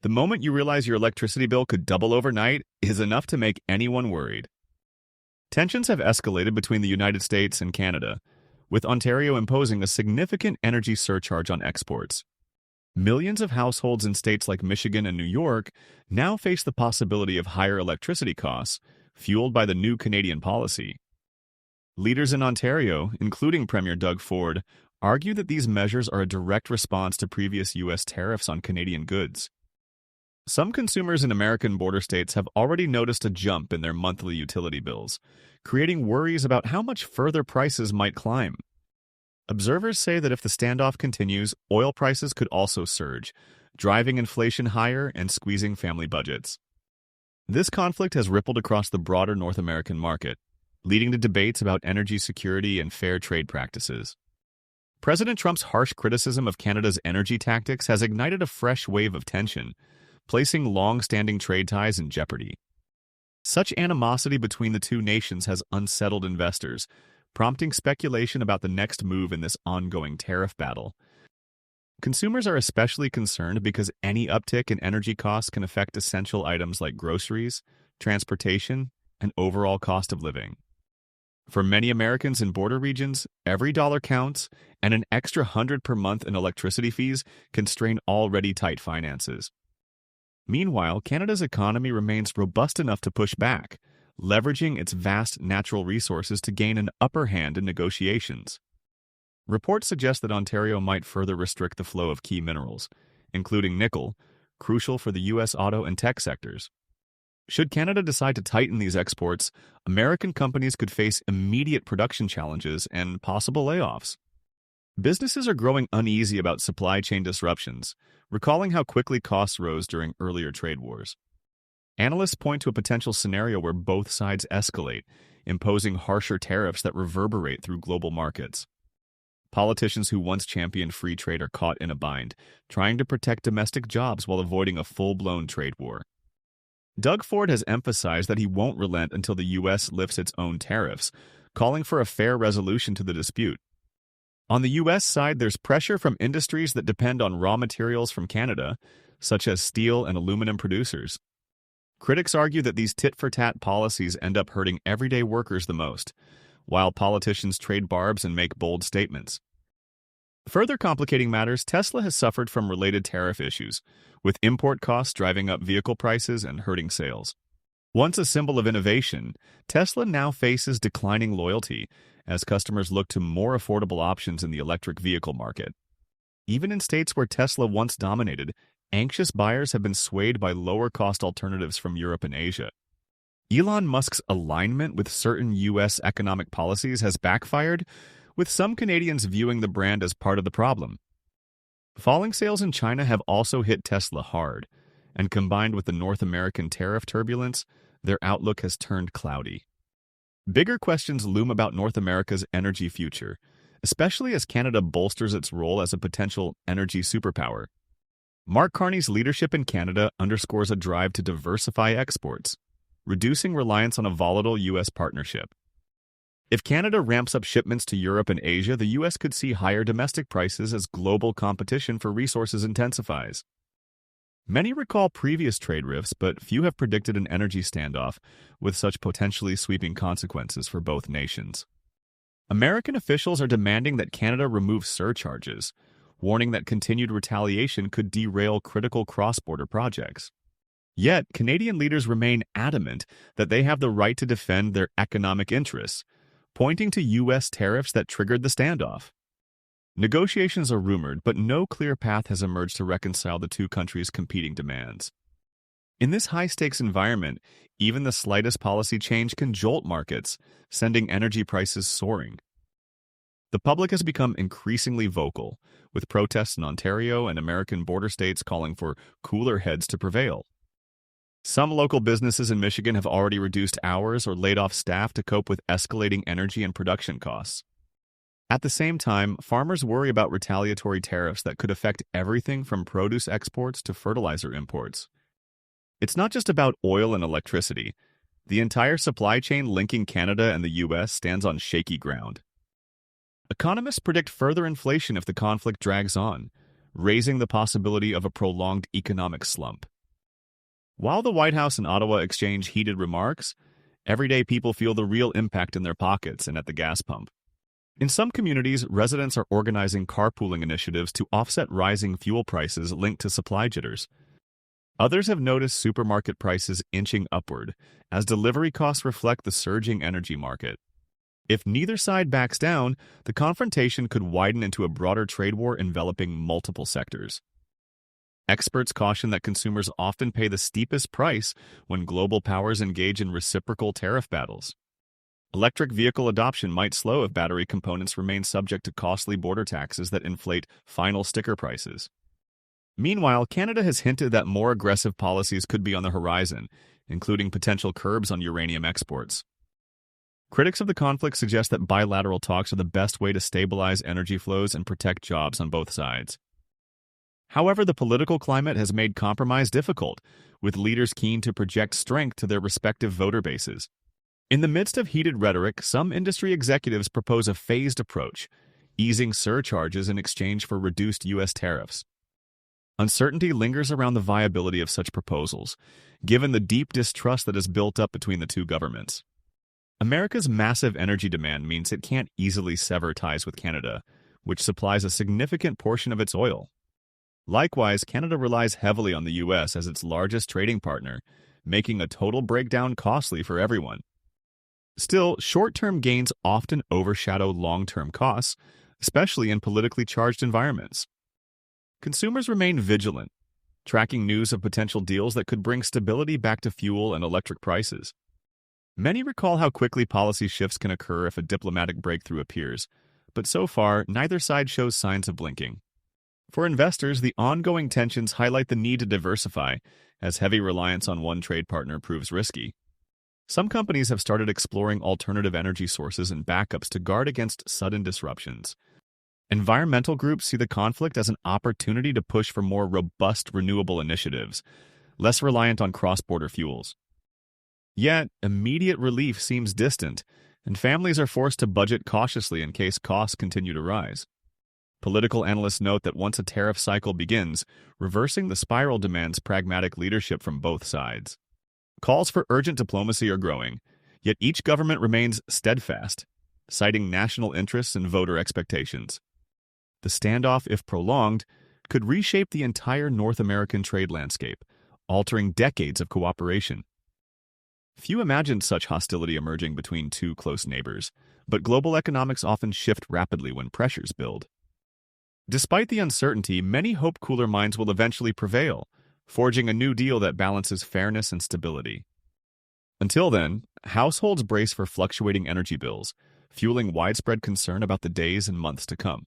The moment you realize your electricity bill could double overnight is enough to make anyone worried. Tensions have escalated between the United States and Canada, with Ontario imposing a significant energy surcharge on exports. Millions of households in states like Michigan and New York now face the possibility of higher electricity costs, fueled by the new Canadian policy. Leaders in Ontario, including Premier Doug Ford, argue that these measures are a direct response to previous U.S. tariffs on Canadian goods. Some consumers in American border states have already noticed a jump in their monthly utility bills, creating worries about how much further prices might climb. Observers say that if the standoff continues, oil prices could also surge, driving inflation higher and squeezing family budgets. This conflict has rippled across the broader North American market, leading to debates about energy security and fair trade practices. President Trump's harsh criticism of Canada's energy tactics has ignited a fresh wave of tension, placing long-standing trade ties in jeopardy. Such animosity between the two nations has unsettled investors, prompting speculation about the next move in this ongoing tariff battle. Consumers are especially concerned because any uptick in energy costs can affect essential items like groceries, transportation, and overall cost of living. For many Americans in border regions, every dollar counts, and an extra $100 per month in electricity fees can strain already tight finances. Meanwhile, Canada's economy remains robust enough to push back, leveraging its vast natural resources to gain an upper hand in negotiations. Reports suggest that Ontario might further restrict the flow of key minerals, including nickel, crucial for the U.S. auto and tech sectors. Should Canada decide to tighten these exports, American companies could face immediate production challenges and possible layoffs. Businesses are growing uneasy about supply chain disruptions, recalling how quickly costs rose during earlier trade wars. Analysts point to a potential scenario where both sides escalate, imposing harsher tariffs that reverberate through global markets. Politicians who once championed free trade are caught in a bind, trying to protect domestic jobs while avoiding a full-blown trade war. Doug Ford has emphasized that he won't relent until the U.S. lifts its own tariffs, calling for a fair resolution to the dispute. On the U.S. side, there's pressure from industries that depend on raw materials from Canada, such as steel and aluminum producers. Critics argue that these tit-for-tat policies end up hurting everyday workers the most, while politicians trade barbs and make bold statements. Further complicating matters, Tesla has suffered from related tariff issues, with import costs driving up vehicle prices and hurting sales. Once a symbol of innovation, Tesla now faces declining loyalty as customers look to more affordable options in the electric vehicle market. Even in states where Tesla once dominated, anxious buyers have been swayed by lower-cost alternatives from Europe and Asia. Elon Musk's alignment with certain U.S. economic policies has backfired, with some Canadians viewing the brand as part of the problem. Falling sales in China have also hit Tesla hard, and combined with the North American tariff turbulence, their outlook has turned cloudy. Bigger questions loom about North America's energy future, especially as Canada bolsters its role as a potential energy superpower. Mark Carney's leadership in Canada underscores a drive to diversify exports, reducing reliance on a volatile U.S. partnership. If Canada ramps up shipments to Europe and Asia, the U.S. could see higher domestic prices as global competition for resources intensifies. Many recall previous trade rifts, but few have predicted an energy standoff with such potentially sweeping consequences for both nations. American officials are demanding that Canada remove surcharges, warning that continued retaliation could derail critical cross-border projects. Yet, Canadian leaders remain adamant that they have the right to defend their economic interests, pointing to U.S. tariffs that triggered the standoff. Negotiations are rumored, but no clear path has emerged to reconcile the two countries' competing demands. In this high-stakes environment, even the slightest policy change can jolt markets, sending energy prices soaring. The public has become increasingly vocal, with protests in Ontario and American border states calling for cooler heads to prevail. Some local businesses in Michigan have already reduced hours or laid off staff to cope with escalating energy and production costs. At the same time, farmers worry about retaliatory tariffs that could affect everything from produce exports to fertilizer imports. It's not just about oil and electricity. The entire supply chain linking Canada and the U.S. stands on shaky ground. Economists predict further inflation if the conflict drags on, raising the possibility of a prolonged economic slump. While the White House and Ottawa exchange heated remarks, everyday people feel the real impact in their pockets and at the gas pump. In some communities, residents are organizing carpooling initiatives to offset rising fuel prices linked to supply jitters. Others have noticed supermarket prices inching upward as delivery costs reflect the surging energy market. If neither side backs down, the confrontation could widen into a broader trade war enveloping multiple sectors. Experts caution that consumers often pay the steepest price when global powers engage in reciprocal tariff battles. Electric vehicle adoption might slow if battery components remain subject to costly border taxes that inflate final sticker prices. Meanwhile, Canada has hinted that more aggressive policies could be on the horizon, including potential curbs on uranium exports. Critics of the conflict suggest that bilateral talks are the best way to stabilize energy flows and protect jobs on both sides. However, the political climate has made compromise difficult, with leaders keen to project strength to their respective voter bases. In the midst of heated rhetoric, some industry executives propose a phased approach, easing surcharges in exchange for reduced U.S. tariffs. Uncertainty lingers around the viability of such proposals, given the deep distrust that has built up between the two governments. America's massive energy demand means it can't easily sever ties with Canada, which supplies a significant portion of its oil. Likewise, Canada relies heavily on the U.S. as its largest trading partner, making a total breakdown costly for everyone. Still, short-term gains often overshadow long-term costs, especially in politically charged environments. Consumers remain vigilant, tracking news of potential deals that could bring stability back to fuel and electric prices. Many recall how quickly policy shifts can occur if a diplomatic breakthrough appears, but so far, neither side shows signs of blinking. For investors, the ongoing tensions highlight the need to diversify, as heavy reliance on one trade partner proves risky. Some companies have started exploring alternative energy sources and backups to guard against sudden disruptions. Environmental groups see the conflict as an opportunity to push for more robust renewable initiatives, less reliant on cross-border fuels. Yet, immediate relief seems distant, and families are forced to budget cautiously in case costs continue to rise. Political analysts note that once a tariff cycle begins, reversing the spiral demands pragmatic leadership from both sides. Calls for urgent diplomacy are growing, yet each government remains steadfast, citing national interests and voter expectations. The standoff, if prolonged, could reshape the entire North American trade landscape, altering decades of cooperation. Few imagined such hostility emerging between two close neighbors, but global economics often shift rapidly when pressures build. Despite the uncertainty, many hope cooler minds will eventually prevail, forging a new deal that balances fairness and stability. Until then, households brace for fluctuating energy bills, fueling widespread concern about the days and months to come.